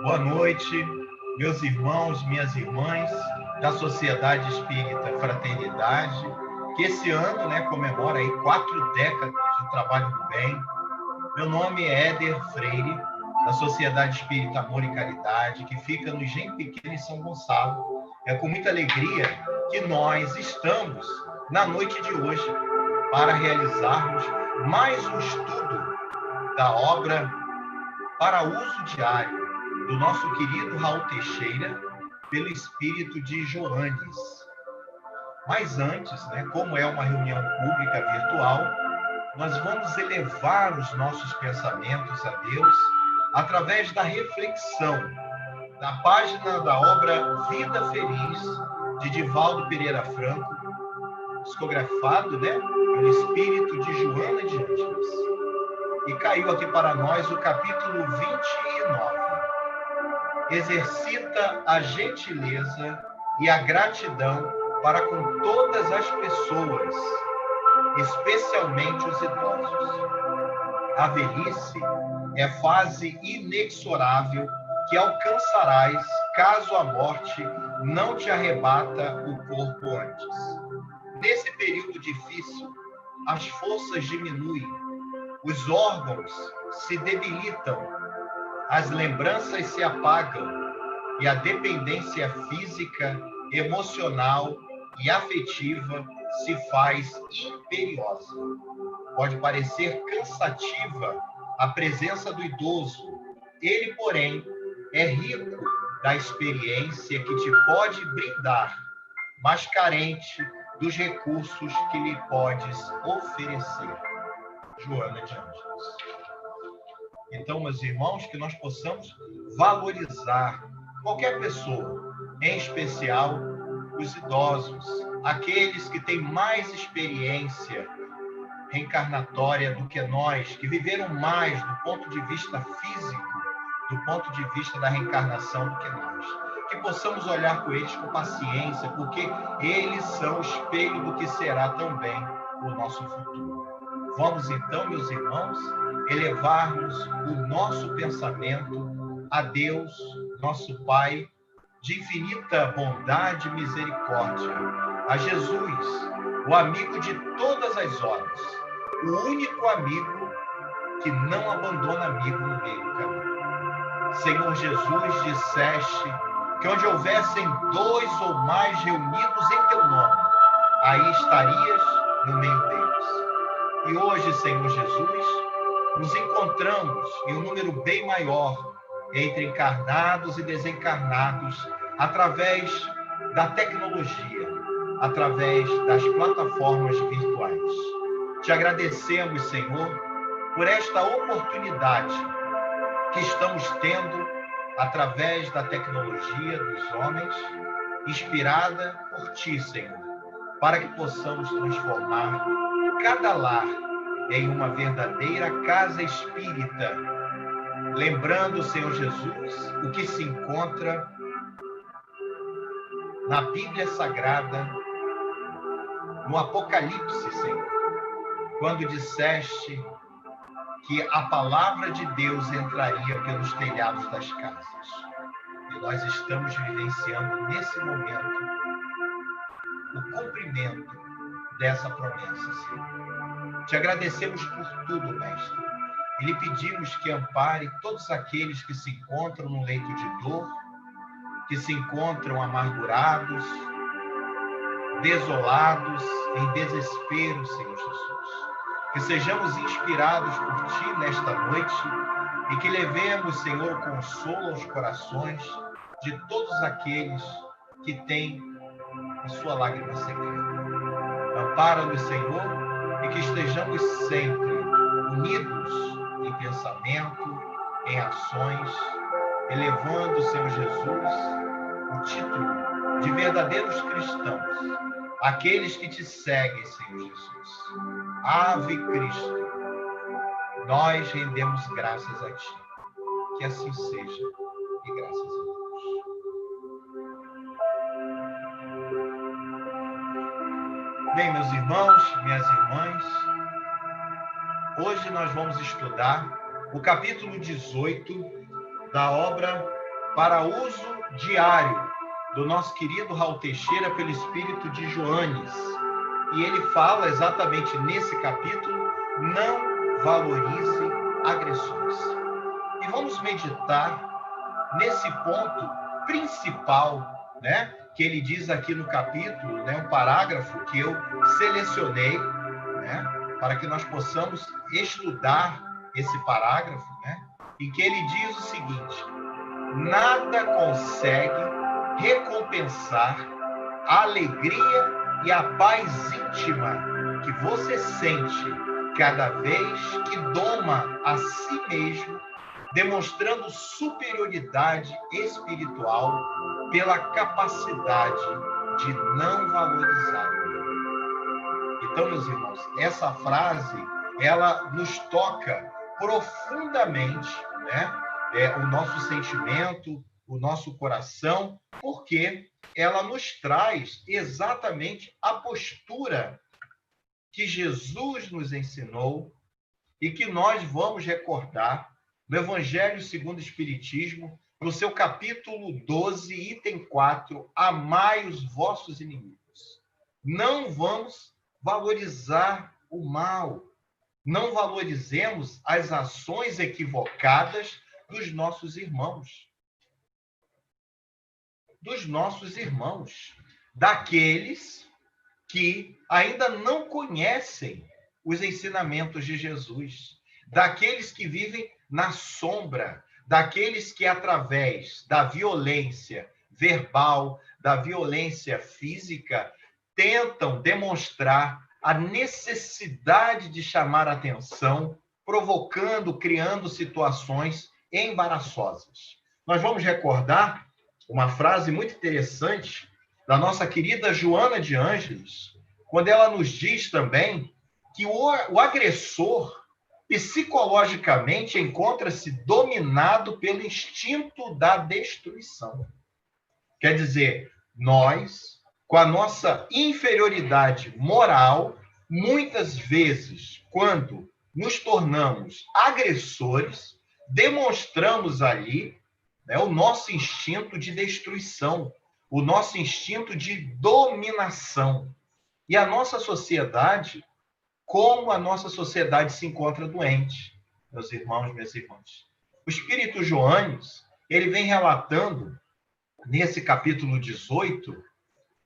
Boa noite, meus irmãos, minhas irmãs da Sociedade Espírita Fraternidade, que esse ano, comemora aí 4 décadas de trabalho do bem. Meu nome é Éder Freire, da Sociedade Espírita Amor e Caridade, que fica no Engenho Pequeno, em São Gonçalo. É com muita alegria que nós estamos na noite de hoje para realizarmos mais um estudo da obra para uso diário do nosso querido Raul Teixeira, pelo espírito de Joanes. Mas antes, como é uma reunião pública virtual, nós vamos elevar os nossos pensamentos a Deus através da reflexão da página da obra Vida Feliz, de Divaldo Pereira Franco, psicografado pelo espírito de Joana de Ângeles. E caiu aqui para nós o capítulo 29. Exercita a gentileza e a gratidão para com todas as pessoas, especialmente os idosos. A velhice é fase inexorável que alcançarás caso a morte não te arrebata o corpo antes. Nesse período difícil, as forças diminuem, os órgãos se debilitam, as lembranças se apagam e a dependência física, emocional e afetiva se faz imperiosa. Pode parecer cansativa a presença do idoso. Ele, porém, é rico da experiência que te pode brindar, mas carente dos recursos que lhe podes oferecer. Joana de Ângeles. Então, meus irmãos, que nós possamos valorizar qualquer pessoa, em especial os idosos, aqueles que têm mais experiência reencarnatória do que nós, que viveram mais do ponto de vista físico, do ponto de vista da reencarnação do que nós. Que possamos olhar com eles com paciência, porque eles são o espelho do que será também o nosso futuro. Vamos então, meus irmãos, elevarmos o nosso pensamento a Deus, nosso Pai, de infinita bondade e misericórdia, a Jesus, o amigo de todas as horas, o único amigo que não abandona amigo no meio do caminho. Senhor Jesus, disseste que onde houvessem 2 ou mais reunidos em teu nome, aí estarias no meio deles. E hoje, Senhor Jesus, nos encontramos em um número bem maior entre encarnados e desencarnados, através da tecnologia, através das plataformas virtuais. Te agradecemos, Senhor, por esta oportunidade que estamos tendo através da tecnologia dos homens, inspirada por Ti, Senhor, para que possamos transformar cada lar em uma verdadeira casa espírita, lembrando, Senhor Jesus, o que se encontra na Bíblia Sagrada, no Apocalipse, Senhor, quando disseste que a palavra de Deus entraria pelos telhados das casas. E nós estamos vivenciando nesse momento o cumprimento dessa promessa, Senhor. Te agradecemos por tudo, Mestre. E lhe pedimos que ampare todos aqueles que se encontram no leito de dor, que se encontram amargurados, desolados, em desespero, Senhor Jesus. Que sejamos inspirados por Ti nesta noite e que levemos, Senhor, o consolo aos corações de todos aqueles que têm a sua lágrima secreta. Ampara-nos, Senhor, e que estejamos sempre unidos em pensamento, em ações, elevando, Senhor Jesus, de verdadeiros cristãos, aqueles que te seguem, Senhor Jesus. Ave Cristo, nós rendemos graças a Ti. Que assim seja, e graças a Deus. Bem, meus irmãos, minhas irmãs, hoje nós vamos estudar o capítulo 18 da obra Para Uso Diário, do nosso querido Raul Teixeira, pelo Espírito de Joanes. E ele fala exatamente nesse capítulo, não valorize agressões. E vamos meditar nesse ponto principal, né, que ele diz aqui no capítulo, né, um parágrafo que eu selecionei, né, para que nós possamos estudar esse parágrafo, né, em que ele diz o seguinte: nada consegue recompensar a alegria e a paz íntima que você sente cada vez que doma a si mesmo, demonstrando superioridade espiritual pela capacidade de não valorizar. Então, meus irmãos, essa frase, ela nos toca profundamente, né? O nosso sentimento, o nosso coração, porque ela nos traz exatamente a postura que Jesus nos ensinou e que nós vamos recordar no Evangelho segundo o Espiritismo, no seu capítulo 12, item 4, amai os vossos inimigos. Não vamos valorizar o mal, não valorizemos as ações equivocadas dos nossos irmãos. Daqueles que ainda não conhecem os ensinamentos de Jesus, daqueles que vivem na sombra, daqueles que, através da violência verbal, da violência física, tentam demonstrar a necessidade de chamar atenção, provocando, criando situações embaraçosas. Nós vamos recordar uma frase muito interessante da nossa querida Joana de Ângeles, quando ela nos diz também que o agressor psicologicamente encontra-se dominado pelo instinto da destruição. Quer dizer, nós, com a nossa inferioridade moral, muitas vezes, quando nos tornamos agressores, demonstramos ali, né, o nosso instinto de destruição, o nosso instinto de dominação. E a nossa sociedade, como a nossa sociedade se encontra doente, meus irmãos, minhas irmãs. O Espírito Joanes, ele vem relatando, nesse capítulo 18,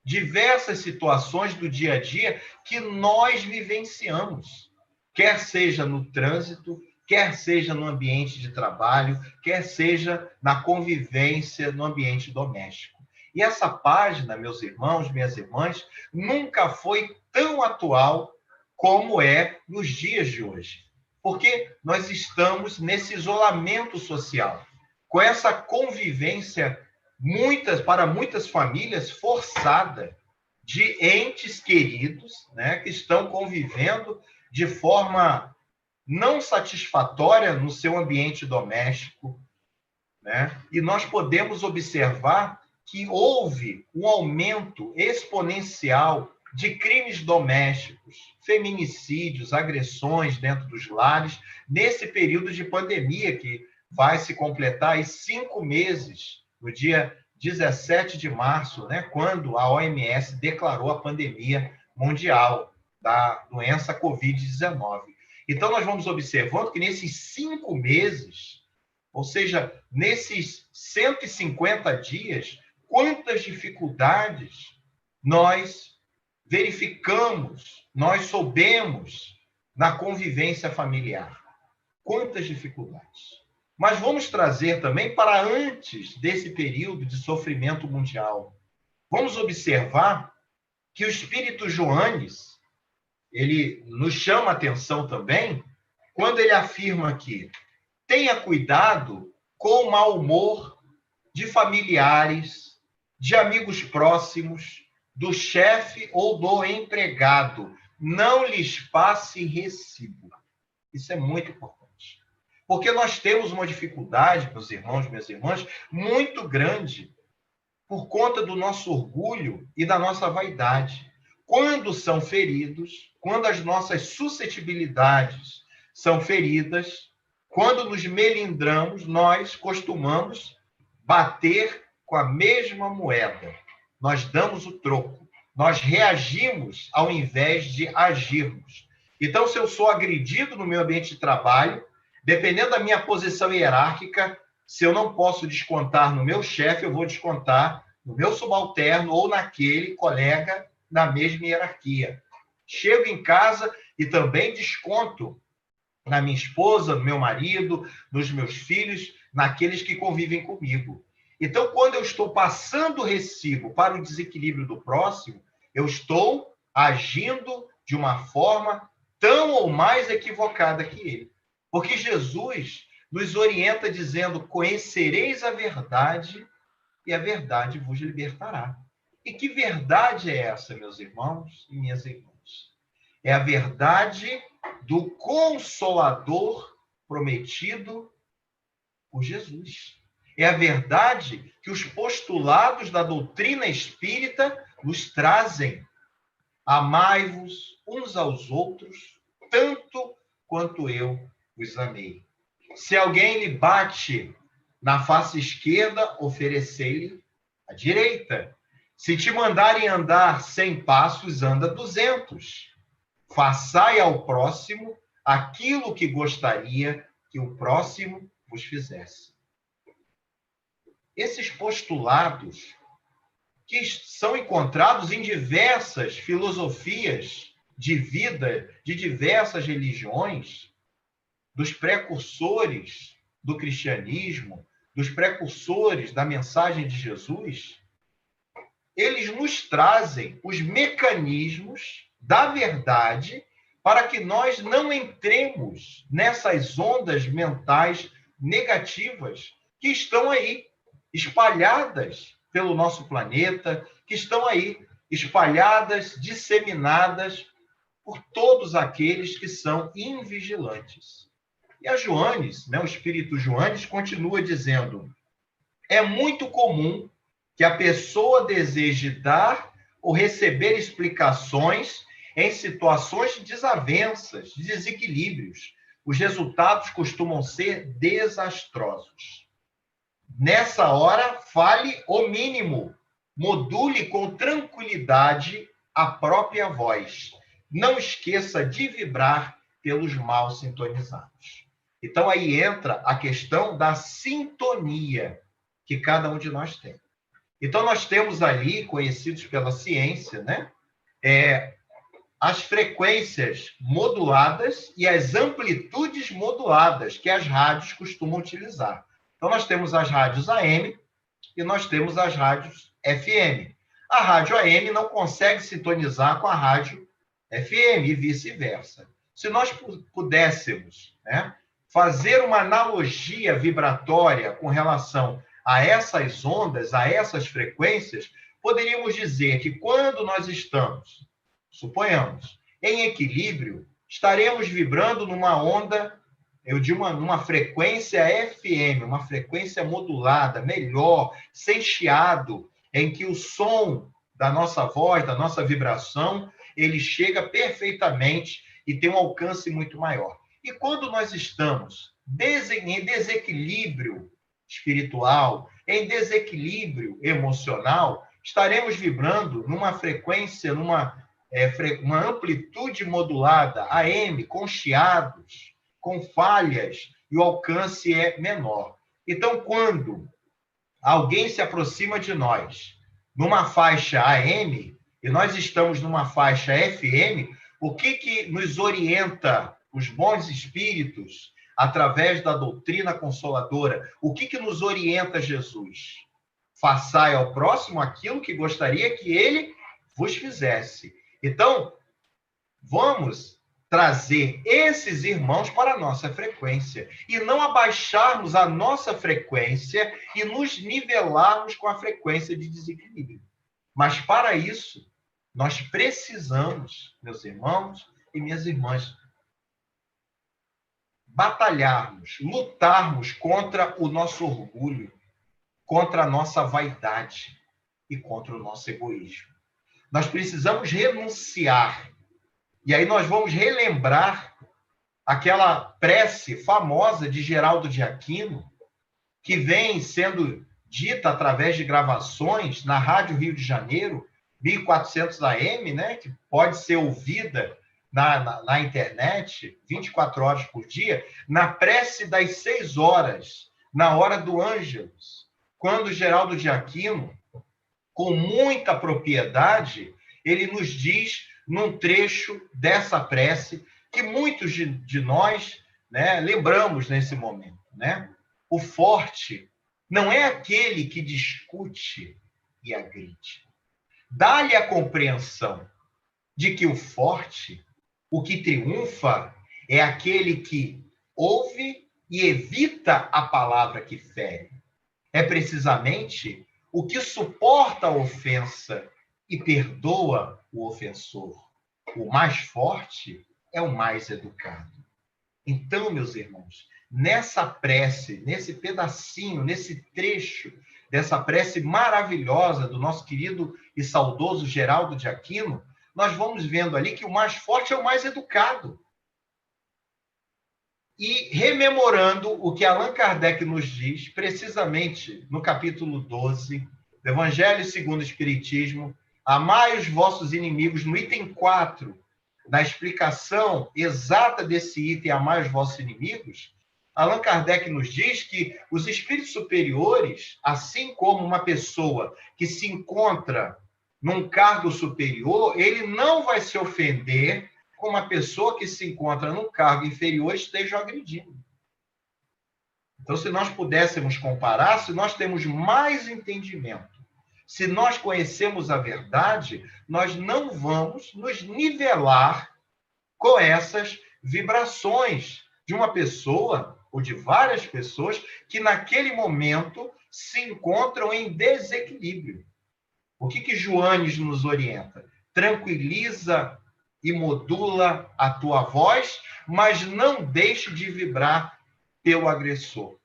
diversas situações do dia a dia que nós vivenciamos, quer seja no trânsito, quer seja no ambiente de trabalho, quer seja na convivência no ambiente doméstico. E essa página, meus irmãos, minhas irmãs, nunca foi tão atual como é nos dias de hoje. Porque nós estamos nesse isolamento social, com essa convivência, para muitas famílias, forçada, de entes queridos, né, que estão convivendo de forma não satisfatória no seu ambiente doméstico, né? E nós podemos observar que houve um aumento exponencial de crimes domésticos, feminicídios, agressões dentro dos lares, nesse período de pandemia que vai se completar aí 5 meses, no dia 17 de março, né, quando a OMS declarou a pandemia mundial da doença Covid-19. Então, nós vamos observando que nesses 5 meses, ou seja, nesses 150 dias, quantas dificuldades nós verificamos, nós soubemos na convivência familiar. Quantas dificuldades. Mas vamos trazer também para antes desse período de sofrimento mundial. Vamos observar que o Espírito Joanes, ele nos chama a atenção também, quando ele afirma que tenha cuidado com o mau humor de familiares, de amigos próximos, do chefe ou do empregado. Não lhes passe recibo. Isso é muito importante. Porque nós temos uma dificuldade, meus irmãos, minhas irmãs, muito grande por conta do nosso orgulho e da nossa vaidade. Quando são feridos, quando as nossas suscetibilidades são feridas, quando nos melindramos, nós costumamos bater com a mesma moeda. Nós damos o troco. Nós reagimos ao invés de agirmos. Então, se eu sou agredido no meu ambiente de trabalho, dependendo da minha posição hierárquica, se eu não posso descontar no meu chefe, eu vou descontar no meu subalterno ou naquele colega na mesma hierarquia. Chego em casa e também desconto na minha esposa, no meu marido, nos meus filhos, naqueles que convivem comigo. Então, quando eu estou passando o recibo para o desequilíbrio do próximo, eu estou agindo de uma forma tão ou mais equivocada que ele. Porque Jesus nos orienta dizendo: conhecereis a verdade e a verdade vos libertará. E que verdade é essa, meus irmãos e minhas irmãs? É a verdade do Consolador prometido por Jesus. É a verdade que os postulados da doutrina espírita nos trazem. Amai-vos uns aos outros, tanto quanto eu vos amei. Se alguém lhe bate na face esquerda, oferecei-lhe a direita. Se te mandarem andar 100 passos, anda 200. Façai ao próximo aquilo que gostaria que o próximo vos fizesse. Esses postulados que são encontrados em diversas filosofias de vida, de diversas religiões, dos precursores do cristianismo, dos precursores da mensagem de Jesus, eles nos trazem os mecanismos da verdade para que nós não entremos nessas ondas mentais negativas que estão aí, espalhadas pelo nosso planeta, que estão aí, espalhadas, disseminadas por todos aqueles que são invigilantes. E a Joanes, o espírito Joanes, continua dizendo: é muito comum que a pessoa deseje dar ou receber explicações em situações de desavenças, de desequilíbrios. Os resultados costumam ser desastrosos. Nessa hora, fale o mínimo. Module com tranquilidade a própria voz. Não esqueça de vibrar pelos mal sintonizados. Então, aí entra a questão da sintonia que cada um de nós tem. Então, nós temos ali, conhecidos pela ciência, as frequências moduladas e as amplitudes moduladas que as rádios costumam utilizar. Então, nós temos as rádios AM e nós temos as rádios FM. A rádio AM não consegue sintonizar com a rádio FM e vice-versa. Se nós pudéssemos fazer uma analogia vibratória com relação a essas ondas, a essas frequências, poderíamos dizer que quando nós estamos, suponhamos, em equilíbrio, estaremos vibrando numa onda, numa frequência FM, uma frequência modulada, melhor, sem chiado, em que o som da nossa voz, da nossa vibração, ele chega perfeitamente e tem um alcance muito maior. E quando nós estamos em desequilíbrio espiritual, em desequilíbrio emocional, estaremos vibrando numa frequência, uma amplitude modulada, AM, com chiados, com falhas, e o alcance é menor. Então, quando alguém se aproxima de nós numa faixa AM e nós estamos numa faixa FM, o que nos orienta os bons espíritos através da doutrina consoladora? O que nos orienta Jesus? Façai ao próximo aquilo que gostaria que ele vos fizesse. Então, vamos trazer esses irmãos para a nossa frequência e não abaixarmos a nossa frequência e nos nivelarmos com a frequência de desequilíbrio. Mas para isso, nós precisamos, meus irmãos e minhas irmãs, batalharmos, lutarmos contra o nosso orgulho, contra a nossa vaidade e contra o nosso egoísmo. Nós precisamos renunciar. E aí nós vamos relembrar aquela prece famosa de Geraldo de Aquino, que vem sendo dita através de gravações na Rádio Rio de Janeiro, 1400 AM, né, que pode ser ouvida na internet 24 horas por dia, na prece das 6 horas, na hora do Ângelus, quando Geraldo de Aquino, com muita propriedade, ele nos diz, num trecho dessa prece, que muitos de nós, né, lembramos nesse momento, né? O forte não é aquele que discute e agride. Dá-lhe a compreensão de que o forte, o que triunfa, é aquele que ouve e evita a palavra que fere. É precisamente o que suporta a ofensa e perdoa o ofensor. O mais forte é o mais educado. Então, meus irmãos, nessa prece, nesse pedacinho, nesse trecho dessa prece maravilhosa do nosso querido e saudoso Geraldo de Aquino, nós vamos vendo ali que o mais forte é o mais educado. E rememorando o que Allan Kardec nos diz, precisamente no capítulo 12, do Evangelho segundo o Espiritismo, amai os vossos inimigos, no item 4, na explicação exata desse item, amai os vossos inimigos, Allan Kardec nos diz que os espíritos superiores, assim como uma pessoa que se encontra num cargo superior, ele não vai se ofender com uma pessoa que se encontra num cargo inferior e esteja agredindo. Então, se nós pudéssemos comparar, se nós temos mais entendimento, se nós conhecemos a verdade, nós não vamos nos nivelar com essas vibrações de uma pessoa ou de várias pessoas que naquele momento se encontram em desequilíbrio. O que Joanes nos orienta? Tranquiliza e modula a tua voz, mas não deixe de vibrar teu agressor.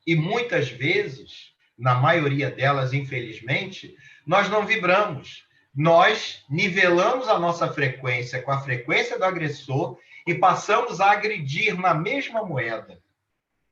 E muitas vezes, na maioria delas, infelizmente, nós não vibramos. Nós nivelamos a nossa frequência com a frequência do agressor e passamos a agredir na mesma moeda.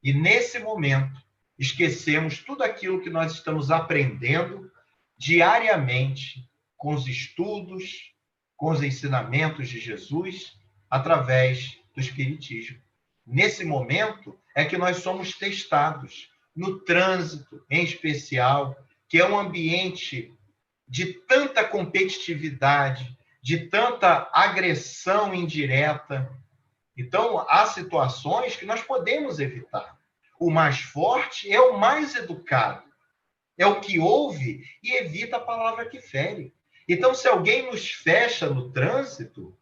E nesse momento, esquecemos tudo aquilo que nós estamos aprendendo diariamente com os estudos, com os ensinamentos de Jesus, através do Espiritismo. Nesse momento é que nós somos testados, no trânsito em especial, que é um ambiente de tanta competitividade, de tanta agressão indireta. Então, há situações que nós podemos evitar. O mais forte é o mais educado, é o que ouve e evita a palavra que fere. Então, se alguém nos fecha no trânsito,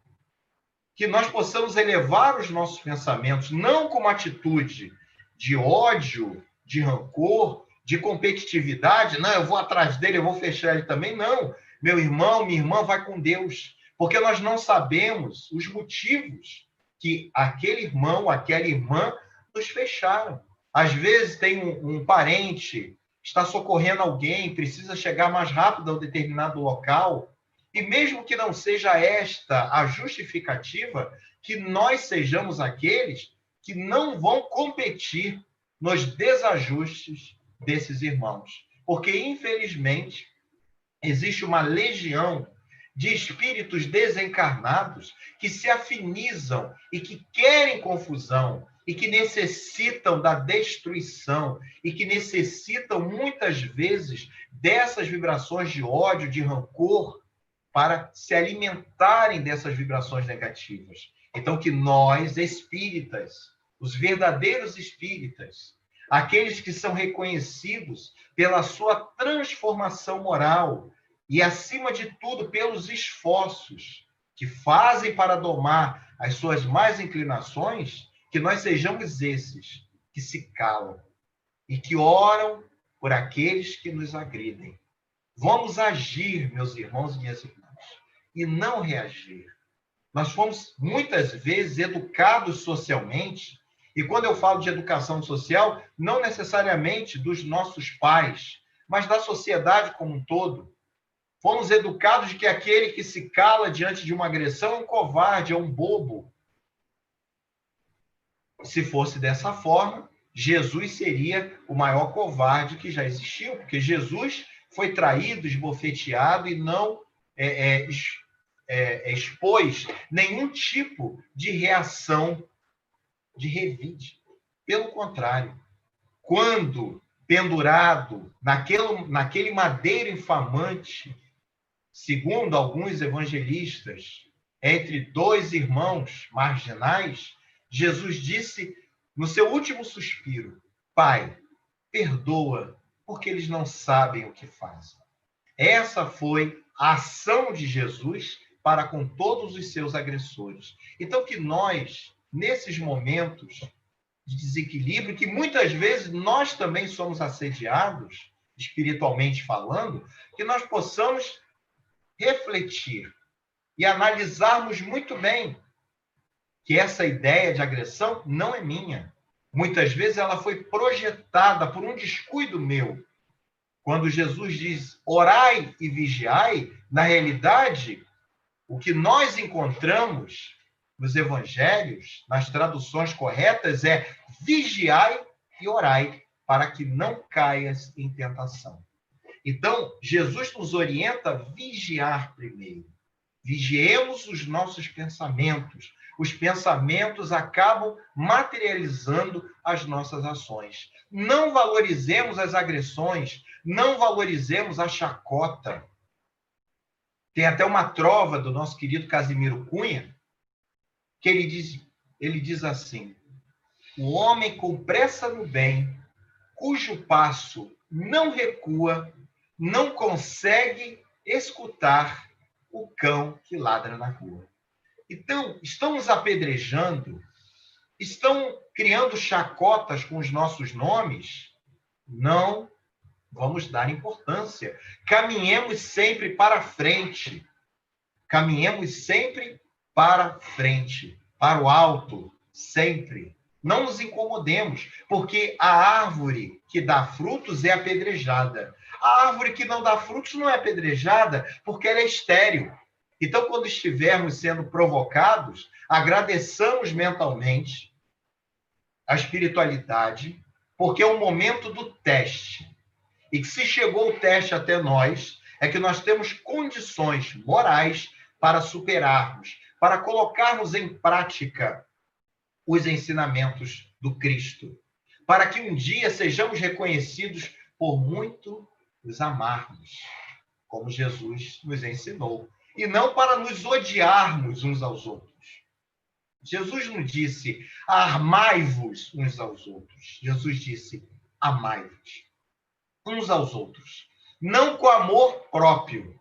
que nós possamos elevar os nossos pensamentos, não com uma atitude de ódio, de rancor, de competitividade, não, eu vou atrás dele, eu vou fechar ele também, não. Meu irmão, minha irmã, vai com Deus, porque nós não sabemos os motivos que aquele irmão, aquela irmã nos fecharam. Às vezes tem um parente, está socorrendo alguém, precisa chegar mais rápido a um determinado local, e mesmo que não seja esta a justificativa, que nós sejamos aqueles que não vão competir nos desajustes desses irmãos. Porque, infelizmente, existe uma legião de espíritos desencarnados que se afinizam e que querem confusão e que necessitam da destruição e que necessitam, muitas vezes, dessas vibrações de ódio, de rancor, para se alimentarem dessas vibrações negativas. Então, que nós, espíritas, os verdadeiros espíritas, aqueles que são reconhecidos pela sua transformação moral e, acima de tudo, pelos esforços que fazem para domar as suas más inclinações, que nós sejamos esses que se calam e que oram por aqueles que nos agridem. Vamos agir, meus irmãos e minhas irmãs, e não reagir. Nós fomos, muitas vezes, educados socialmente, e quando eu falo de educação social, não necessariamente dos nossos pais, mas da sociedade como um todo. Fomos educados de que aquele que se cala diante de uma agressão é um covarde, é um bobo. Se fosse dessa forma, Jesus seria o maior covarde que já existiu, porque Jesus foi traído, esbofeteado e não expôs nenhum tipo de reação de revide. Pelo contrário, quando pendurado naquele madeiro infamante, segundo alguns evangelistas, entre dois irmãos marginais, Jesus disse no seu último suspiro: Pai, perdoa, porque eles não sabem o que fazem. Essa foi a ação de Jesus para com todos os seus agressores. Então, que nós, nesses momentos de desequilíbrio, que muitas vezes nós também somos assediados, espiritualmente falando, que nós possamos refletir e analisarmos muito bem que essa ideia de agressão não é minha. Muitas vezes ela foi projetada por um descuido meu. Quando Jesus diz orai e vigiai, na realidade, o que nós encontramos nos evangelhos, nas traduções corretas, é vigiai e orai, para que não caias em tentação. Então, Jesus nos orienta a vigiar primeiro. Vigiemos os nossos pensamentos. Os pensamentos acabam materializando as nossas ações. Não valorizemos as agressões, não valorizemos a chacota. Tem até uma trova do nosso querido Casimiro Cunha, que ele diz assim: o homem com pressa no bem, cujo passo não recua, não consegue escutar o cão que ladra na rua. Então, estão nos apedrejando, estão criando chacotas com os nossos nomes? Não vamos dar importância. Caminhemos sempre para frente. Caminhemos sempre para frente, para o alto, sempre. Não nos incomodemos, porque a árvore que dá frutos é apedrejada. A árvore que não dá frutos não é apedrejada, porque ela é estéril. Então, quando estivermos sendo provocados, agradeçamos mentalmente a espiritualidade, porque é o momento do teste. E que se chegou o teste até nós, é que nós temos condições morais para superarmos, para colocarmos em prática os ensinamentos do Cristo, para que um dia sejamos reconhecidos por muito nos amarmos, como Jesus nos ensinou, e não para nos odiarmos uns aos outros. Jesus não disse, armai-vos uns aos outros. Jesus disse, amai-vos uns aos outros. Não com amor próprio,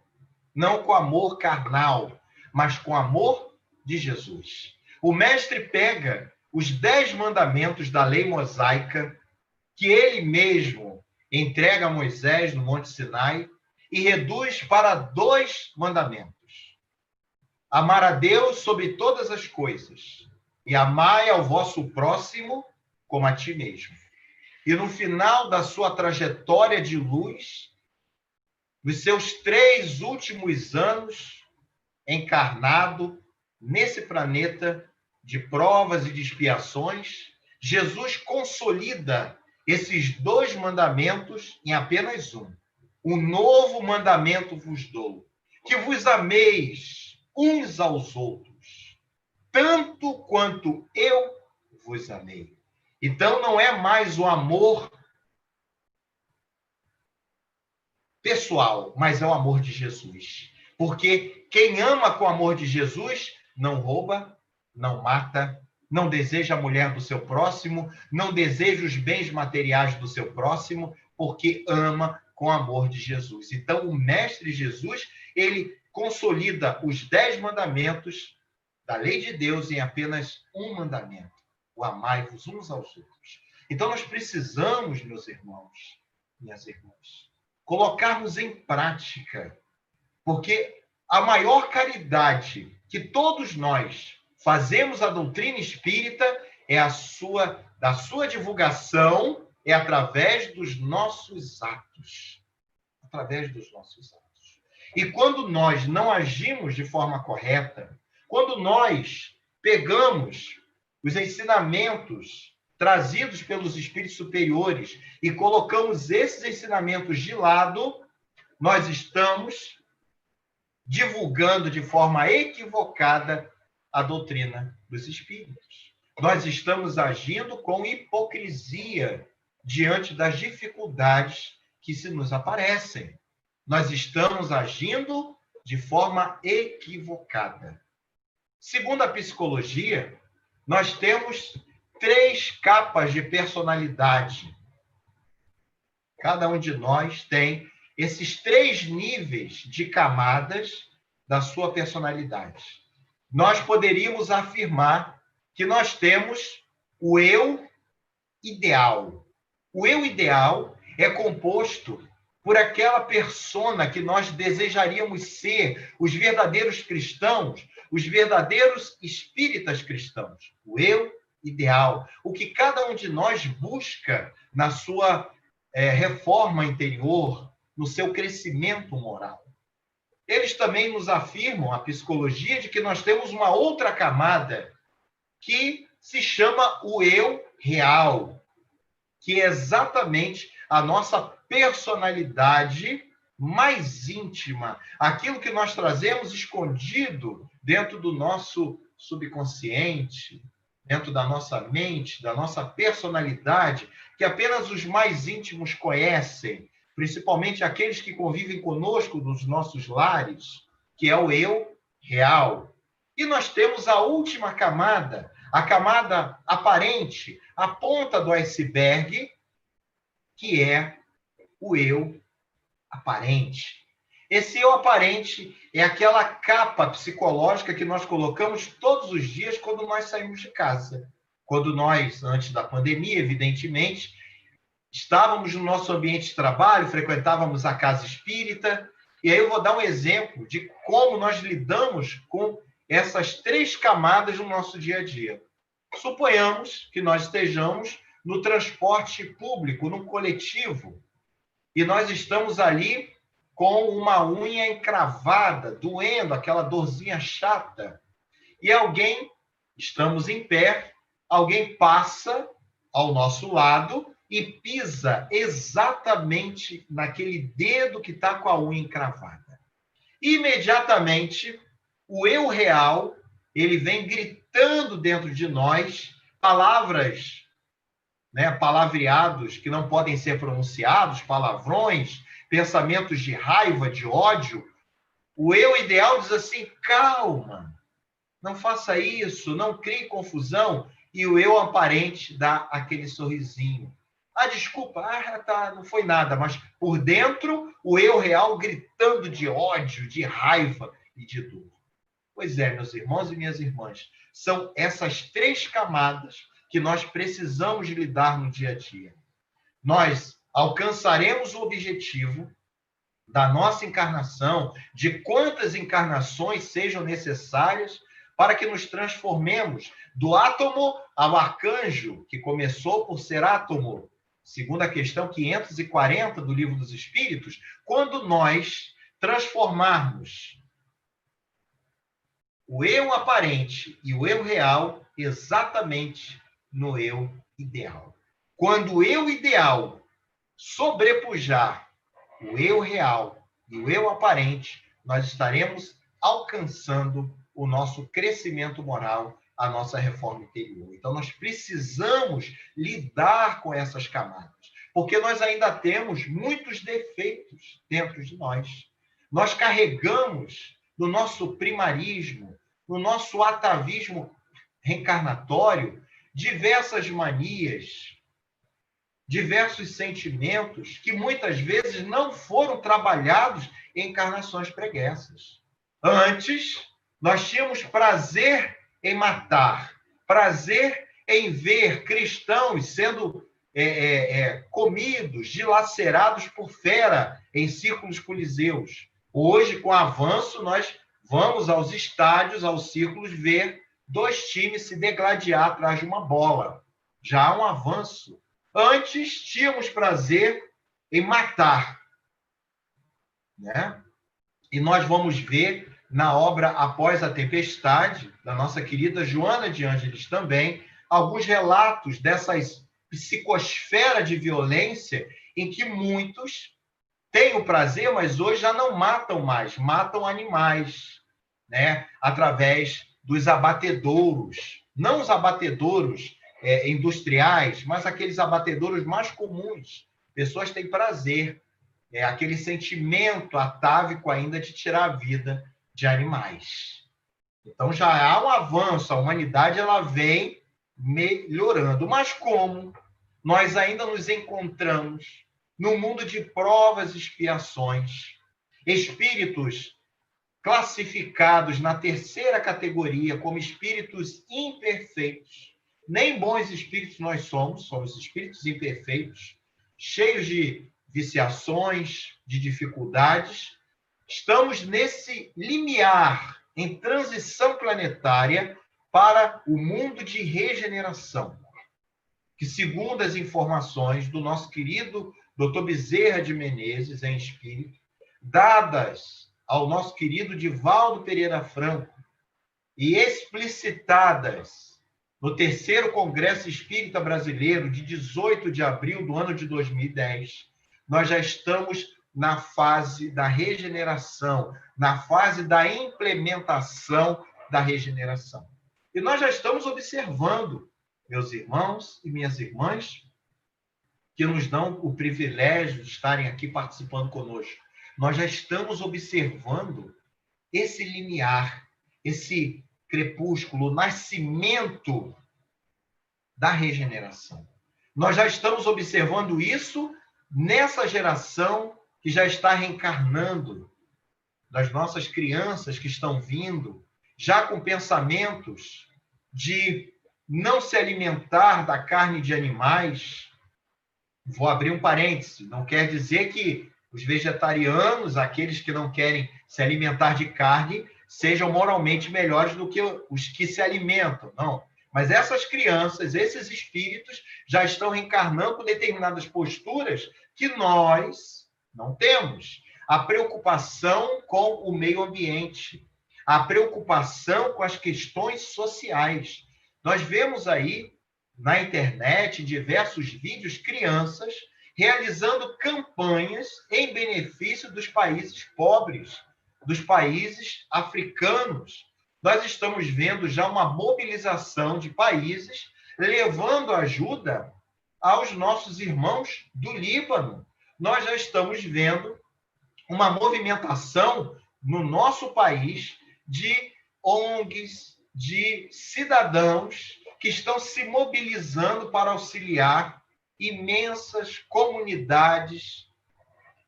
não com amor carnal, mas com amor de Jesus. O mestre pega os 10 mandamentos da lei mosaica, que ele mesmo entrega a Moisés no Monte Sinai, e reduz para 2 mandamentos. Amar a Deus sobre todas as coisas, e amai ao vosso próximo como a ti mesmo. E no final da sua trajetória de luz, nos seus 3 últimos anos, encarnado nesse planeta de provas e de expiações, Jesus consolida esses 2 mandamentos em apenas um. Um novo mandamento vos dou, que vos ameis uns aos outros, tanto quanto eu vos amei. Então, não é mais o amor pessoal, mas é o amor de Jesus. Porque quem ama com o amor de Jesus não rouba, não mata, não deseja a mulher do seu próximo, não deseja os bens materiais do seu próximo, porque ama com o amor de Jesus. Então, o Mestre Jesus, ele consolida os 10 mandamentos da lei de Deus em apenas um mandamento: o amai-vos uns aos outros. Então, nós precisamos, meus irmãos, minhas irmãs, colocarmos em prática, porque a maior caridade que todos nós fazemos à doutrina espírita é da sua divulgação, é através dos nossos atos. Através dos nossos atos. E quando nós não agimos de forma correta, quando nós pegamos os ensinamentos trazidos pelos espíritos superiores e colocamos esses ensinamentos de lado, nós estamos divulgando de forma equivocada a doutrina dos espíritos. Nós estamos agindo com hipocrisia diante das dificuldades que se nos aparecem. Nós estamos agindo de forma equivocada. Segundo a psicologia, nós temos 3 capas de personalidade. Cada um de nós tem esses 3 níveis de camadas da sua personalidade. Nós poderíamos afirmar que nós temos o eu ideal. O eu ideal é composto por aquela persona que nós desejaríamos ser, os verdadeiros cristãos, os verdadeiros espíritas cristãos. O eu ideal. O que cada um de nós busca na sua reforma interior, no seu crescimento moral. Eles também nos afirmam, a psicologia, de que nós temos uma outra camada que se chama o eu real, que é exatamente a nossa personalidade mais íntima, aquilo que nós trazemos escondido dentro do nosso subconsciente, dentro da nossa mente, da nossa personalidade, que apenas os mais íntimos conhecem, principalmente aqueles que convivem conosco nos nossos lares, que é o eu real. E nós temos a última camada, a camada aparente, a ponta do iceberg, que é o eu aparente. Esse eu aparente é aquela capa psicológica que nós colocamos todos os dias quando nós saímos de casa. Quando nós, antes da pandemia, evidentemente, estávamos no nosso ambiente de trabalho, frequentávamos a casa espírita, e aí eu vou dar um exemplo de como nós lidamos com essas 3 camadas no nosso dia a dia. Suponhamos que nós estejamos no transporte público, no coletivo, e nós estamos ali com uma unha encravada, doendo, aquela dorzinha chata, e estamos em pé, alguém passa ao nosso lado e pisa exatamente naquele dedo que está com a unha encravada. Imediatamente, o eu real, ele vem gritando dentro de nós palavras, palavreados que não podem ser pronunciados, palavrões, pensamentos de raiva, de ódio. O eu ideal diz assim: calma, não faça isso, não crie confusão. E o eu aparente dá aquele sorrisinho. Desculpa, tá, não foi nada, mas por dentro o eu real gritando de ódio, de raiva e de dor. Pois é, meus irmãos e minhas irmãs, são essas 3 camadas que nós precisamos lidar no dia a dia. Nós alcançaremos o objetivo da nossa encarnação, de quantas encarnações sejam necessárias para que nos transformemos do átomo ao arcanjo, que começou por ser átomo, segundo a questão 540 do Livro dos Espíritos, quando nós transformarmos o eu aparente e o eu real exatamente no eu ideal. Quando o eu ideal sobrepujar o eu real e o eu aparente, nós estaremos alcançando o nosso crescimento moral, a nossa reforma interior. Então, nós precisamos lidar com essas camadas, porque nós ainda temos muitos defeitos dentro de nós. Nós carregamos no nosso primarismo, no nosso atavismo reencarnatório, diversas manias, diversos sentimentos que muitas vezes não foram trabalhados em encarnações pregressas. Antes, nós tínhamos prazer em matar, prazer em ver cristãos sendo comidos, dilacerados por fera em círculos coliseus. Hoje, com o avanço, nós vamos aos estádios, aos círculos, ver 2 times se degladiar atrás de uma bola. Já há um avanço. Antes, tínhamos prazer em matar, né? E nós vamos ver na obra Após a Tempestade, da nossa querida Joana de Ângeles também, alguns relatos dessas psicosfera de violência em que muitos têm o prazer, mas hoje já não matam mais, matam animais, né? Através dos abatedouros. Não os abatedouros industriais, mas aqueles abatedouros mais comuns. Pessoas têm prazer. É aquele sentimento atávico ainda de tirar a vida de animais. Então já há um avanço, a humanidade ela vem melhorando. Mas como nós ainda nos encontramos no mundo de provas e expiações, espíritos classificados na 3ª categoria como espíritos imperfeitos, nem bons espíritos nós somos espíritos imperfeitos, cheios de viciações, de dificuldades. Estamos nesse limiar, em transição planetária para o mundo de regeneração, que, segundo as informações do nosso querido Dr. Bezerra de Menezes, em espírito, dadas ao nosso querido Divaldo Pereira Franco e explicitadas no 3º Congresso Espírita Brasileiro, de 18 de abril do ano de 2010, nós já estamos na fase da regeneração, na fase da implementação da regeneração. E nós já estamos observando, meus irmãos e minhas irmãs, que nos dão o privilégio de estarem aqui participando conosco. Nós já estamos observando esse limiar, esse crepúsculo, o nascimento da regeneração. Nós já estamos observando isso nessa geração que já está reencarnando, das nossas crianças que estão vindo, já com pensamentos de não se alimentar da carne de animais. Vou abrir um parêntese, não quer dizer que os vegetarianos, aqueles que não querem se alimentar de carne, sejam moralmente melhores do que os que se alimentam, não. Mas essas crianças, esses espíritos, já estão reencarnando com determinadas posturas que nós não temos. A preocupação com o meio ambiente, a preocupação com as questões sociais. Nós vemos aí na internet diversos vídeos, crianças realizando campanhas em benefício dos países pobres, dos países africanos. Nós estamos vendo já uma mobilização de países levando ajuda aos nossos irmãos do Líbano. Nós já estamos vendo uma movimentação no nosso país de ONGs, de cidadãos que estão se mobilizando para auxiliar imensas comunidades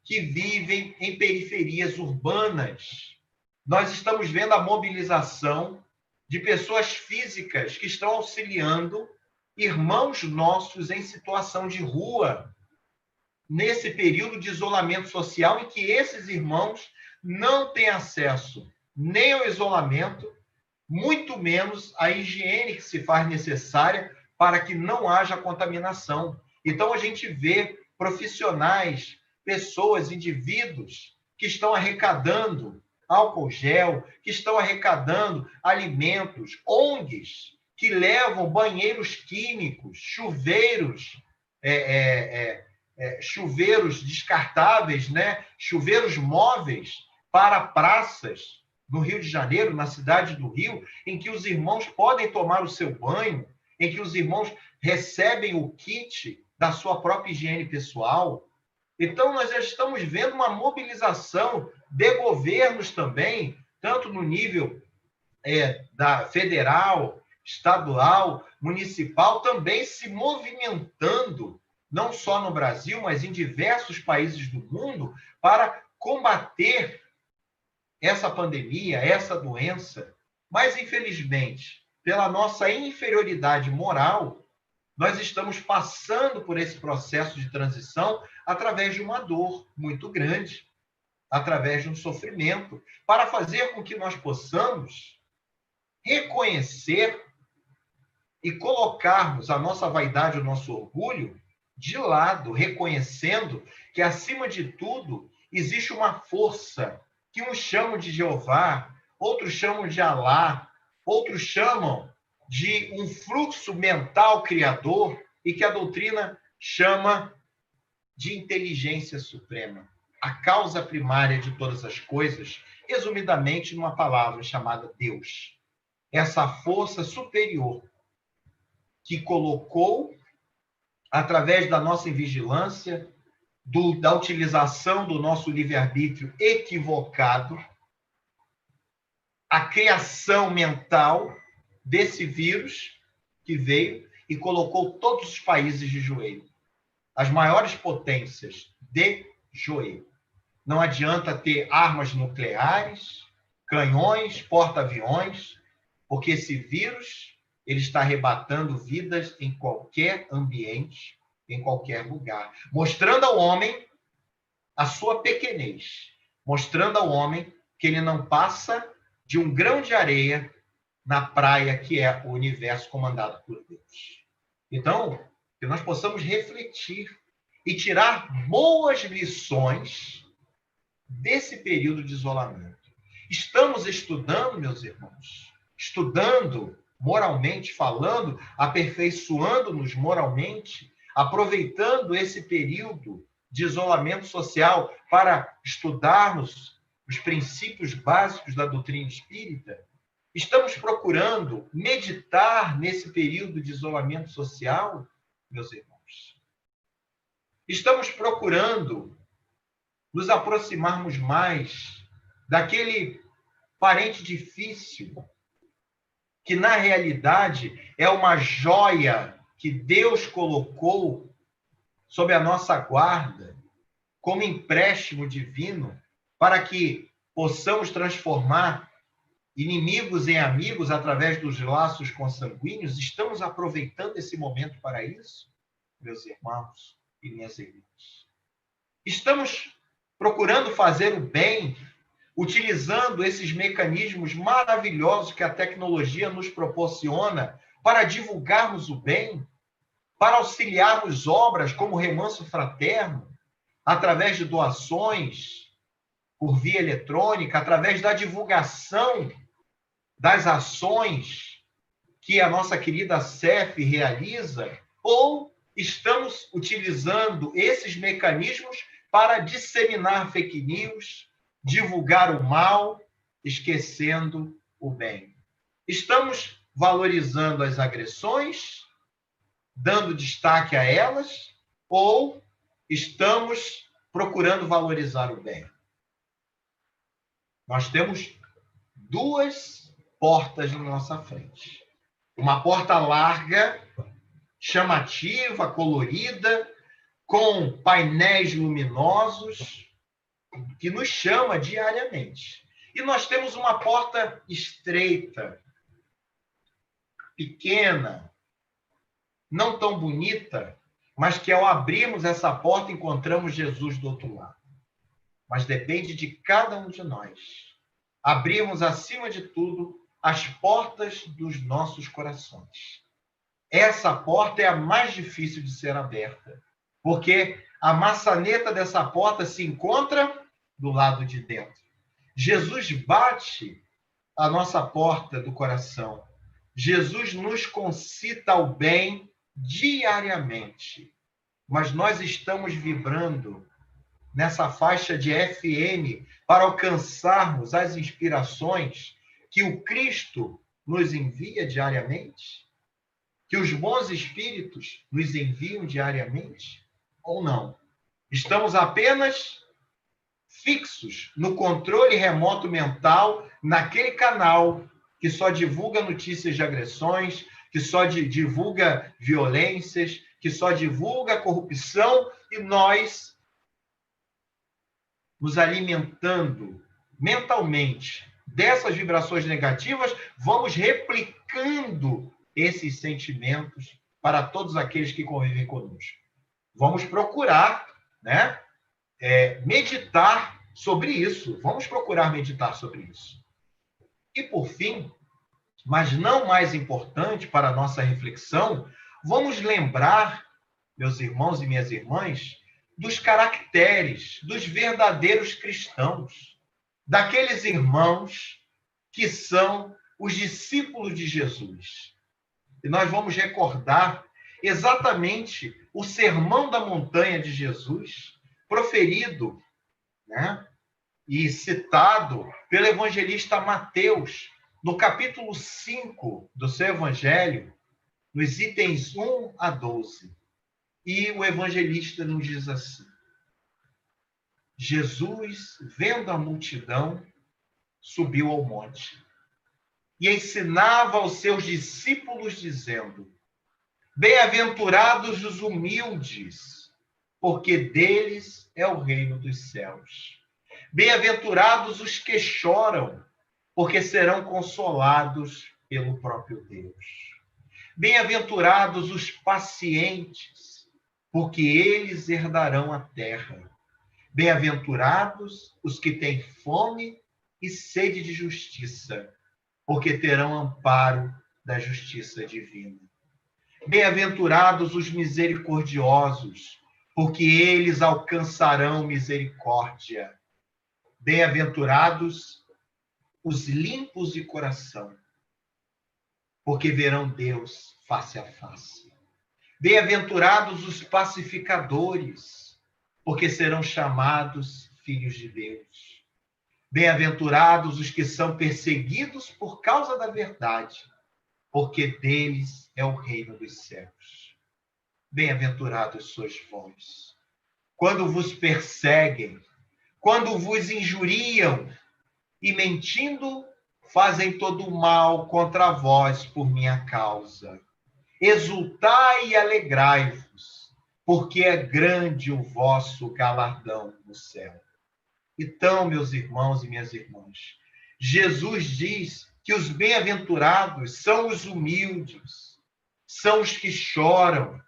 que vivem em periferias urbanas. Nós estamos vendo a mobilização de pessoas físicas que estão auxiliando irmãos nossos em situação de rua, nesse período de isolamento social em que esses irmãos não têm acesso nem ao isolamento, muito menos à higiene que se faz necessária para que não haja contaminação. Então, a gente vê profissionais, pessoas, indivíduos que estão arrecadando álcool gel, que estão arrecadando alimentos, ONGs que levam banheiros químicos, chuveiros, chuveiros descartáveis, né? Chuveiros móveis para praças no Rio de Janeiro, na cidade do Rio, em que os irmãos podem tomar o seu banho, em que os irmãos recebem o kit da sua própria higiene pessoal. Então, nós já estamos vendo uma mobilização de governos também, tanto no nível da federal, estadual, municipal, também se movimentando, não só no Brasil, mas em diversos países do mundo, para combater essa pandemia, essa doença, mas, infelizmente, pela nossa inferioridade moral, nós estamos passando por esse processo de transição através de uma dor muito grande, através de um sofrimento, para fazer com que nós possamos reconhecer e colocarmos a nossa vaidade, o nosso orgulho de lado, reconhecendo que, acima de tudo, existe uma força que uns chamam de Jeová, outros chamam de Alá, outros chamam de um fluxo mental criador e que a doutrina chama de inteligência suprema, a causa primária de todas as coisas, resumidamente numa palavra chamada Deus. Essa força superior que colocou, através da nossa invigilância, da utilização do nosso livre-arbítrio equivocado, a criação mental desse vírus que veio e colocou todos os países de joelho. As maiores potências de joelho. Não adianta ter armas nucleares, canhões, porta-aviões, porque esse vírus ele está arrebatando vidas em qualquer ambiente, em qualquer lugar, mostrando ao homem a sua pequenez, mostrando ao homem que ele não passa de um grão de areia na praia que é o universo comandado por Deus. Então, que nós possamos refletir e tirar boas lições desse período de isolamento. Estamos estudando, meus irmãos, estudando moralmente falando, aperfeiçoando-nos moralmente, aproveitando esse período de isolamento social para estudarmos os princípios básicos da doutrina espírita. Estamos procurando meditar nesse período de isolamento social, meus irmãos. Estamos procurando nos aproximarmos mais daquele parente difícil, que na realidade é uma joia que Deus colocou sob a nossa guarda, como empréstimo divino, para que possamos transformar inimigos em amigos através dos laços consanguíneos. Estamos aproveitando esse momento para isso, meus irmãos e minhas irmãs. Estamos procurando fazer o bem, utilizando esses mecanismos maravilhosos que a tecnologia nos proporciona para divulgarmos o bem, para auxiliarmos obras como o Remanso Fraterno, através de doações por via eletrônica, através da divulgação das ações que a nossa querida CEF realiza, ou estamos utilizando esses mecanismos para disseminar fake news, divulgar o mal, esquecendo o bem. Estamos valorizando as agressões, dando destaque a elas, ou estamos procurando valorizar o bem? Nós temos duas portas na nossa frente. Uma porta larga, chamativa, colorida, com painéis luminosos, que nos chama diariamente. E nós temos uma porta estreita, pequena, não tão bonita, mas que ao abrirmos essa porta encontramos Jesus do outro lado. Mas depende de cada um de nós abrirmos, acima de tudo, as portas dos nossos corações. Essa porta é a mais difícil de ser aberta, porque a maçaneta dessa porta se encontra do lado de dentro. Jesus bate a nossa porta do coração. Jesus nos concita ao bem diariamente. Mas nós estamos vibrando nessa faixa de FM para alcançarmos as inspirações que o Cristo nos envia diariamente? Que os bons espíritos nos enviam diariamente? Ou não? Estamos apenas fixos no controle remoto mental, naquele canal que só divulga notícias de agressões, que só divulga violências, que só divulga corrupção, e nós nos alimentando mentalmente dessas vibrações negativas, vamos replicando esses sentimentos para todos aqueles que convivem conosco. Vamos procurar, né, meditar sobre isso. Vamos procurar meditar sobre isso. E, por fim, mas não mais importante para a nossa reflexão, vamos lembrar, meus irmãos e minhas irmãs, dos caracteres dos verdadeiros cristãos, daqueles irmãos que são os discípulos de Jesus. E nós vamos recordar exatamente o sermão da montanha de Jesus, proferido, né, e citado pelo evangelista Mateus, no capítulo 5 do seu evangelho, nos itens 1 a 12. E o evangelista nos diz assim: Jesus, vendo a multidão, subiu ao monte e ensinava aos seus discípulos, dizendo: Bem-aventurados os humildes, porque deles é o reino dos céus. Bem-aventurados os que choram, porque serão consolados pelo próprio Deus. Bem-aventurados os pacientes, porque eles herdarão a terra. Bem-aventurados os que têm fome e sede de justiça, porque terão amparo da justiça divina. Bem-aventurados os misericordiosos, porque eles alcançarão misericórdia. Bem-aventurados os limpos de coração, porque verão Deus face a face. Bem-aventurados os pacificadores, porque serão chamados filhos de Deus. Bem-aventurados os que são perseguidos por causa da verdade, porque deles é o reino dos céus. Bem-aventurados sois vós, quando vos perseguem, quando vos injuriam, e mentindo, fazem todo o mal contra vós por minha causa. Exultai e alegrai-vos, porque é grande o vosso galardão no céu. Então, meus irmãos e minhas irmãs, Jesus diz que os bem-aventurados são os humildes, são os que choram,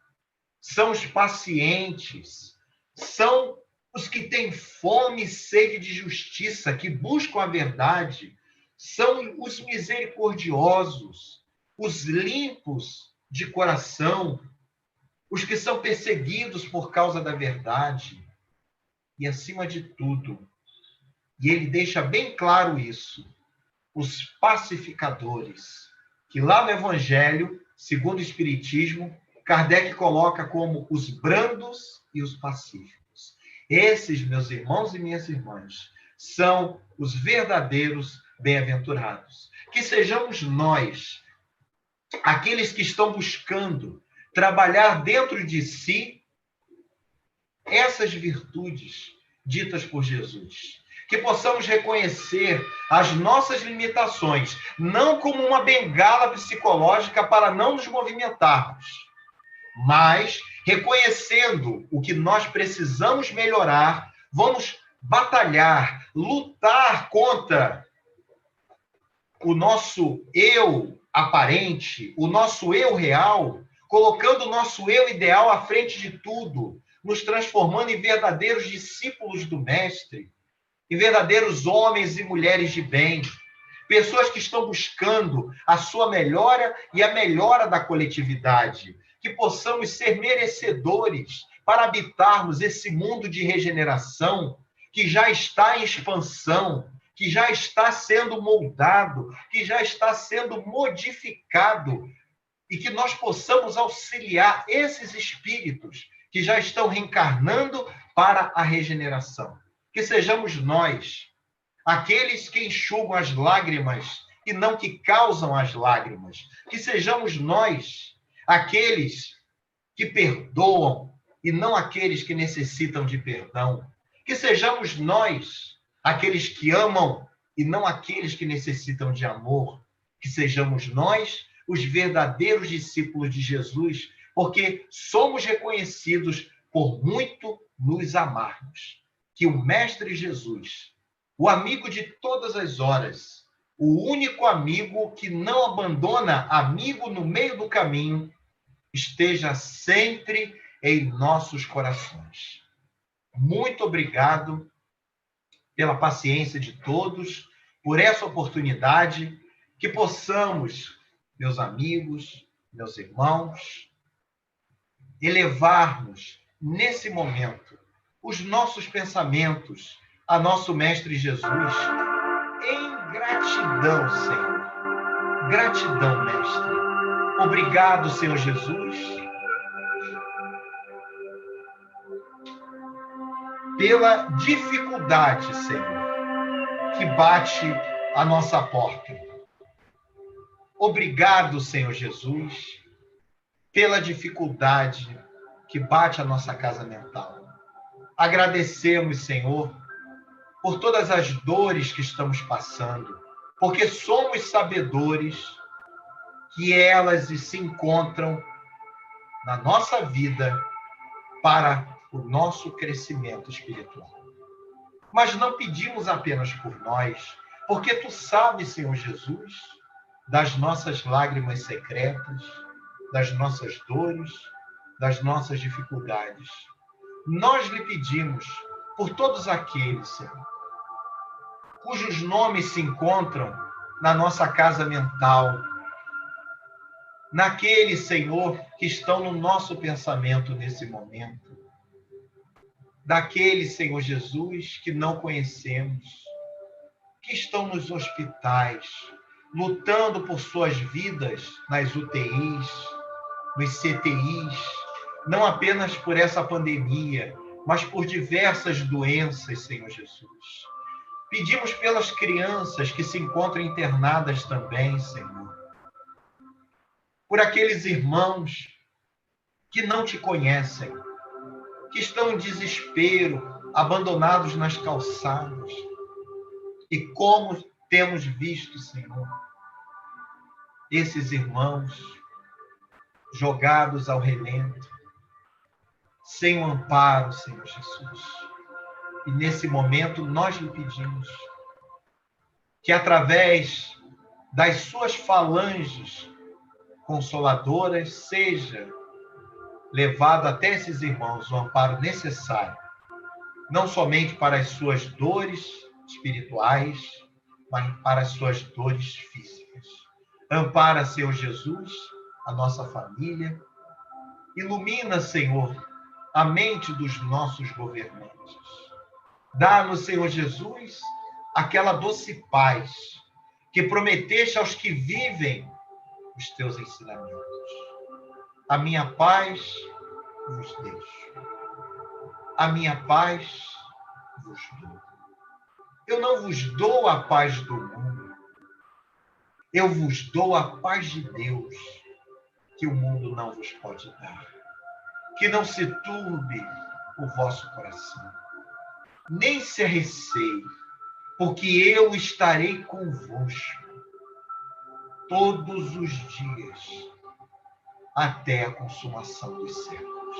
são os pacientes, são os que têm fome e sede de justiça, que buscam a verdade, são os misericordiosos, os limpos de coração, os que são perseguidos por causa da verdade. E, acima de tudo, e ele deixa bem claro isso, os pacificadores, que lá no Evangelho, segundo o Espiritismo, Kardec coloca como os brandos e os pacíficos. Esses, meus irmãos e minhas irmãs, são os verdadeiros bem-aventurados. Que sejamos nós, aqueles que estão buscando trabalhar dentro de si essas virtudes ditas por Jesus. Que possamos reconhecer as nossas limitações, não como uma bengala psicológica para não nos movimentarmos, mas reconhecendo o que nós precisamos melhorar, vamos batalhar, lutar contra o nosso eu aparente, o nosso eu real, colocando o nosso eu ideal à frente de tudo, nos transformando em verdadeiros discípulos do Mestre, em verdadeiros homens e mulheres de bem, pessoas que estão buscando a sua melhora e a melhora da coletividade, que possamos ser merecedores para habitarmos esse mundo de regeneração que já está em expansão, que já está sendo moldado, que já está sendo modificado, e que nós possamos auxiliar esses espíritos que já estão reencarnando para a regeneração. Que sejamos nós, aqueles que enxugam as lágrimas e não que causam as lágrimas. Que sejamos nós, aqueles que perdoam e não aqueles que necessitam de perdão. Que sejamos nós, aqueles que amam e não aqueles que necessitam de amor. Que sejamos nós, os verdadeiros discípulos de Jesus, porque somos reconhecidos por muito nos amarmos. Que o Mestre Jesus o amigo de todas as horas, o único amigo que não abandona amigo no meio do caminho, esteja sempre em nossos corações. Muito obrigado pela paciência de todos, por essa oportunidade, que possamos, meus amigos, meus irmãos, elevarmos nesse momento os nossos pensamentos a nosso Mestre Jesus em gratidão, Senhor. Gratidão, Mestre. Obrigado, Senhor Jesus, pela dificuldade, Senhor, que bate a nossa porta. Obrigado, Senhor Jesus, pela dificuldade que bate a nossa casa mental. Agradecemos, Senhor, por todas as dores que estamos passando, porque somos sabedores que elas se encontram na nossa vida para o nosso crescimento espiritual. Mas não pedimos apenas por nós, porque tu sabes, Senhor Jesus, das nossas lágrimas secretas, das nossas dores, das nossas dificuldades. Nós lhe pedimos por todos aqueles, Senhor, cujos nomes se encontram na nossa casa mental, naqueles, Senhor, que estão no nosso pensamento nesse momento, daqueles, Senhor Jesus, que não conhecemos, que estão nos hospitais, lutando por suas vidas nas UTIs, nos CTIs, não apenas por essa pandemia, mas por diversas doenças, Senhor Jesus. Pedimos pelas crianças que se encontram internadas também, Senhor. Por aqueles irmãos que não te conhecem, que estão em desespero, abandonados nas calçadas. E como temos visto, Senhor, esses irmãos jogados ao relento, sem o amparo, Senhor Jesus. E nesse momento nós lhe pedimos que através das suas falanges consoladoras seja levado até esses irmãos o amparo necessário, não somente para as suas dores espirituais, mas para as suas dores físicas. Ampara, Senhor Jesus, a nossa família. Ilumina, Senhor, a mente dos nossos governantes. Dá-nos, Senhor Jesus, aquela doce paz que prometeste aos que vivem os teus ensinamentos. A minha paz vos deixo. A minha paz vos dou. Eu não vos dou a paz do mundo. Eu vos dou a paz de Deus, que o mundo não vos pode dar. Que não se turbe o vosso coração, nem se arreceie, porque eu estarei convosco todos os dias, até a consumação dos séculos.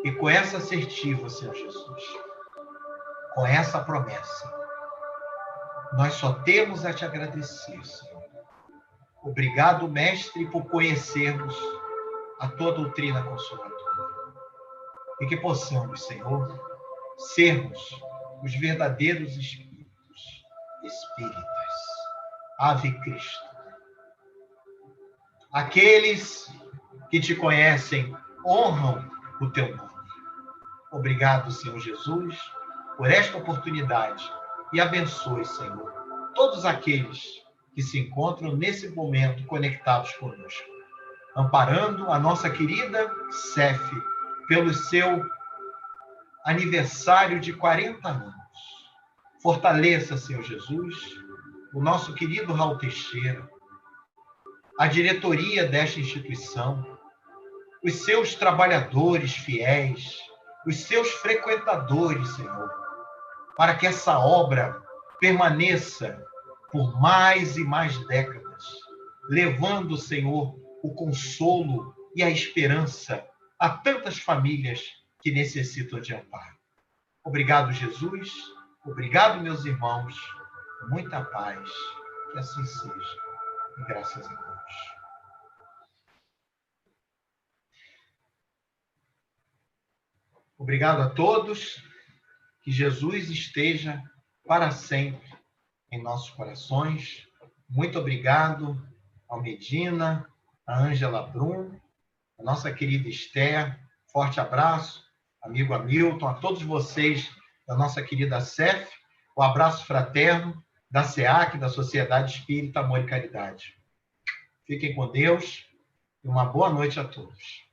E com essa assertiva, Senhor Jesus, com essa promessa, nós só temos a te agradecer, Senhor. Obrigado, Mestre, por conhecermos a tua doutrina consoladora. E que possamos, Senhor, sermos os verdadeiros espíritas. Ave Cristo. Aqueles que te conhecem honram o teu nome. Obrigado, Senhor Jesus, por esta oportunidade e abençoe, Senhor, todos aqueles que se encontram nesse momento conectados conosco, amparando a nossa querida CEF pelo seu aniversário de 40 anos. Fortaleça, Senhor Jesus, o nosso querido Raul Teixeira, a diretoria desta instituição, os seus trabalhadores fiéis, os seus frequentadores, Senhor, para que essa obra permaneça por mais e mais décadas, levando, Senhor, o consolo e a esperança a tantas famílias que necessitam de amparo. Obrigado, Jesus. Obrigado, meus irmãos. Muita paz. Que assim seja. E graças a Deus. Obrigado a todos. Que Jesus esteja para sempre em nossos corações. Muito obrigado ao Medina, a Ângela Brum, a nossa querida Esther. Forte abraço, amigo Hamilton, a todos vocês da nossa querida CEF. O abraço fraterno da SEAC, da Sociedade Espírita Amor e Caridade. Fiquem com Deus e uma boa noite a todos.